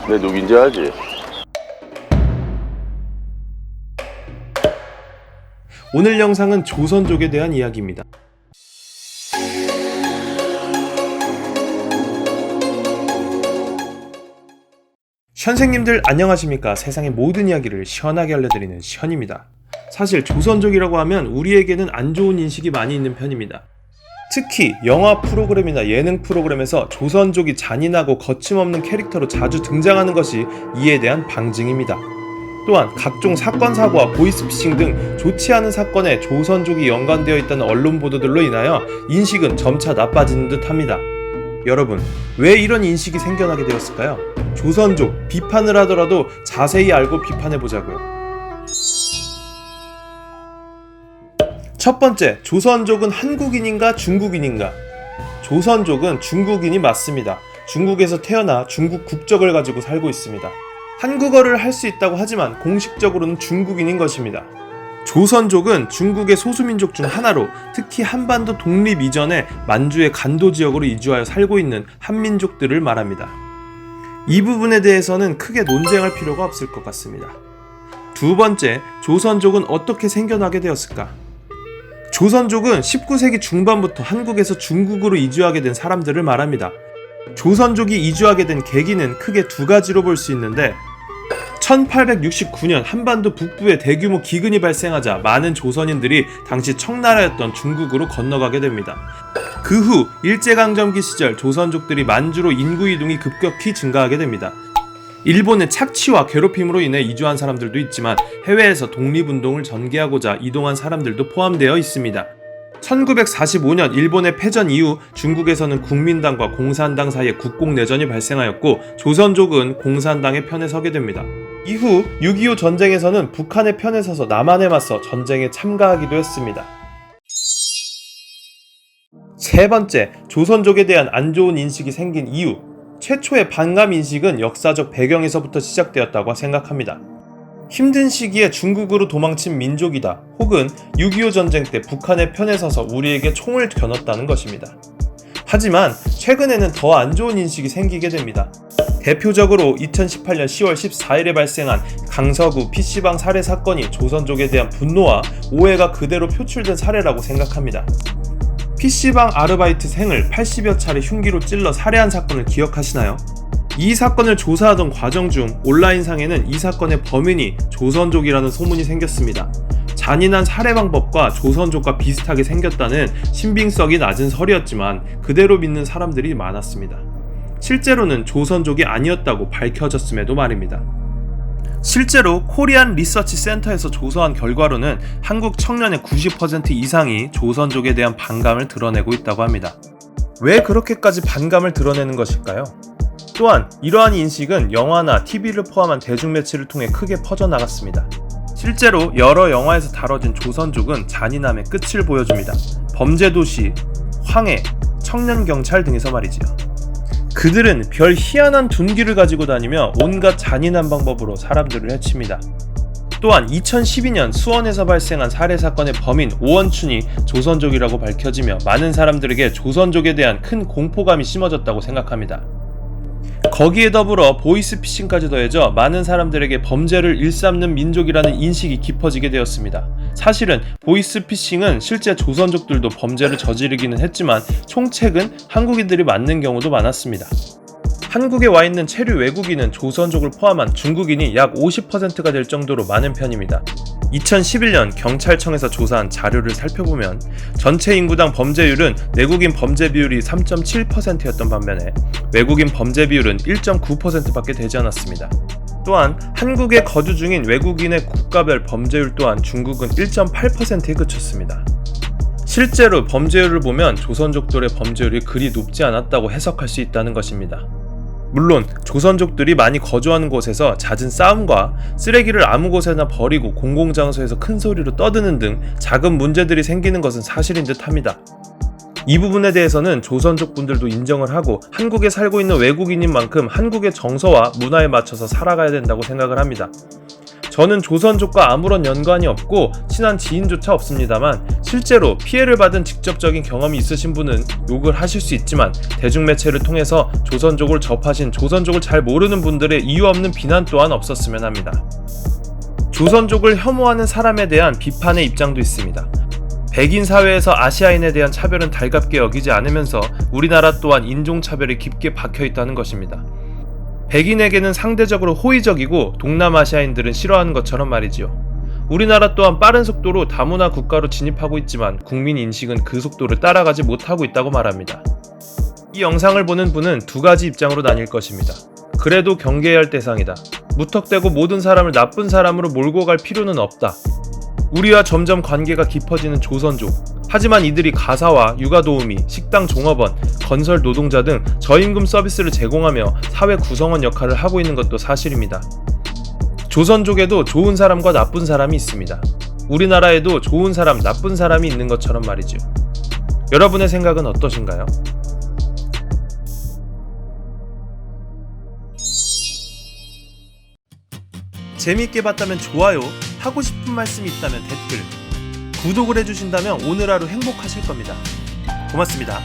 내 누군지 알지? 오늘 영상은 조선족에 대한 이야기입니다. 선생님들 안녕하십니까? 세상의 모든 이야기를 시원하게 알려드리는 션입니다. 사실 조선족이라고 하면 우리에게는 안 좋은 인식이 많이 있는 편입니다. 특히 영화 프로그램이나 예능 프로그램에서 조선족이 잔인하고 거침없는 캐릭터로 자주 등장하는 것이 이에 대한 방증입니다. 또한 각종 사건 사고와 보이스피싱 등 좋지 않은 사건에 조선족이 연관되어 있다는 언론 보도들로 인하여 인식은 점차 나빠지는 듯 합니다. 여러분, 왜 이런 인식이 생겨나게 되었을까요? 조선족 비판을 하더라도 자세히 알고 비판해보자고요. 첫 번째, 조선족은 한국인인가 중국인인가? 조선족은 중국인이 맞습니다. 중국에서 태어나 중국 국적을 가지고 살고 있습니다. 한국어를 할 수 있다고 하지만 공식적으로는 중국인인 것입니다. 조선족은 중국의 소수민족 중 하나로 특히 한반도 독립 이전에 만주의 간도 지역으로 이주하여 살고 있는 한민족들을 말합니다. 이 부분에 대해서는 크게 논쟁할 필요가 없을 것 같습니다. 두 번째, 조선족은 어떻게 생겨나게 되었을까? 조선족은 19세기 중반부터 한국에서 중국으로 이주하게 된 사람들을 말합니다. 조선족이 이주하게 된 계기는 크게 두 가지로 볼 수 있는데 1869년 한반도 북부에 대규모 기근이 발생하자 많은 조선인들이 당시 청나라였던 중국으로 건너가게 됩니다. 그 후 일제강점기 시절 조선족들이 만주로 인구 이동이 급격히 증가하게 됩니다. 일본의 착취와 괴롭힘으로 인해 이주한 사람들도 있지만 해외에서 독립운동을 전개하고자 이동한 사람들도 포함되어 있습니다. 1945년 일본의 패전 이후 중국에서는 국민당과 공산당 사이에 국공내전이 발생하였고 조선족은 공산당의 편에 서게 됩니다. 이후 6.25 전쟁에서는 북한의 편에 서서 남한에 맞서 전쟁에 참가하기도 했습니다. 세 번째, 조선족에 대한 안 좋은 인식이 생긴 이유. 최초의 반감 인식은 역사적 배경에서부터 시작되었다고 생각합니다. 힘든 시기에 중국으로 도망친 민족이다, 혹은 6.25 전쟁 때 북한의 편에 서서 우리에게 총을 겨눴다는 것입니다. 하지만 최근에는 더 안 좋은 인식이 생기게 됩니다. 대표적으로 2018년 10월 14일에 발생한 강서구 PC방 살해 사건이 조선족에 대한 분노와 오해가 그대로 표출된 사례라고 생각합니다. PC방 아르바이트생을 80여 차례 흉기로 찔러 살해한 사건을 기억하시나요? 이 사건을 조사하던 과정 중 온라인상에는 이 사건의 범인이 조선족이라는 소문이 생겼습니다. 잔인한 살해 방법과 조선족과 비슷하게 생겼다는 신빙성이 낮은 설이었지만 그대로 믿는 사람들이 많았습니다. 실제로는 조선족이 아니었다고 밝혀졌음에도 말입니다. 실제로 코리안 리서치 센터에서 조사한 결과로는 한국 청년의 90% 이상이 조선족에 대한 반감을 드러내고 있다고 합니다. 왜 그렇게까지 반감을 드러내는 것일까요? 또한 이러한 인식은 영화나 TV를 포함한 대중매체를 통해 크게 퍼져나갔습니다. 실제로 여러 영화에서 다뤄진 조선족은 잔인함의 끝을 보여줍니다. 범죄도시, 황해, 청년경찰 등에서 말이지요. 그들은 별 희한한 둔기를 가지고 다니며 온갖 잔인한 방법으로 사람들을 해칩니다. 또한 2012년 수원에서 발생한 살해 사건의 범인 오원춘이 조선족이라고 밝혀지며 많은 사람들에게 조선족에 대한 큰 공포감이 심어졌다고 생각합니다. 거기에 더불어 보이스피싱까지 더해져 많은 사람들에게 범죄를 일삼는 민족이라는 인식이 깊어지게 되었습니다. 사실은 보이스피싱은 실제 조선족들도 범죄를 저지르기는 했지만 총책은 한국인들이 맞는 경우도 많았습니다. 한국에 와 있는 체류 외국인은 조선족을 포함한 중국인이 약 50%가 될 정도로 많은 편입니다. 2011년 경찰청에서 조사한 자료를 살펴보면 전체 인구당 범죄율은 내국인 범죄 비율이 3.7%였던 반면에 외국인 범죄 비율은 1.9%밖에 되지 않았습니다. 또한 한국에 거주 중인 외국인의 국가별 범죄율 또한 중국은 1.8%에 그쳤습니다. 실제로 범죄율을 보면 조선족들의 범죄율이 그리 높지 않았다고 해석할 수 있다는 것입니다. 물론 조선족들이 많이 거주하는 곳에서 잦은 싸움과 쓰레기를 아무 곳에나 버리고 공공장소에서 큰 소리로 떠드는 등 작은 문제들이 생기는 것은 사실인 듯 합니다. 이 부분에 대해서는 조선족 분들도 인정을 하고 한국에 살고 있는 외국인인 만큼 한국의 정서와 문화에 맞춰서 살아가야 된다고 생각을 합니다. 저는 조선족과 아무런 연관이 없고 친한 지인조차 없습니다만 실제로 피해를 받은 직접적인 경험이 있으신 분은 욕을 하실 수 있지만 대중매체를 통해서 조선족을 접하신 조선족을 잘 모르는 분들의 이유 없는 비난 또한 없었으면 합니다. 조선족을 혐오하는 사람에 대한 비판의 입장도 있습니다. 백인 사회에서 아시아인에 대한 차별은 달갑게 여기지 않으면서 우리나라 또한 인종차별이 깊게 박혀있다는 것입니다. 백인에게는 상대적으로 호의적이고 동남아시아인들은 싫어하는 것처럼 말이지요. 우리나라 또한 빠른 속도로 다문화 국가로 진입하고 있지만 국민 인식은 그 속도를 따라가지 못하고 있다고 말합니다. 이 영상을 보는 분은 두 가지 입장으로 나뉠 것입니다. 그래도 경계해야 할 대상이다. 무턱대고 모든 사람을 나쁜 사람으로 몰고 갈 필요는 없다. 우리와 점점 관계가 깊어지는 조선족. 하지만 이들이 가사와 육아도우미, 식당 종업원, 건설 노동자 등 저임금 서비스를 제공하며 사회 구성원 역할을 하고 있는 것도 사실입니다. 조선족에도 좋은 사람과 나쁜 사람이 있습니다. 우리나라에도 좋은 사람, 나쁜 사람이 있는 것처럼 말이죠. 여러분의 생각은 어떠신가요? 재미있게 봤다면 좋아요, 하고 싶은 말씀이 있다면 댓글, 구독을 해주신다면 오늘 하루 행복하실 겁니다. 고맙습니다.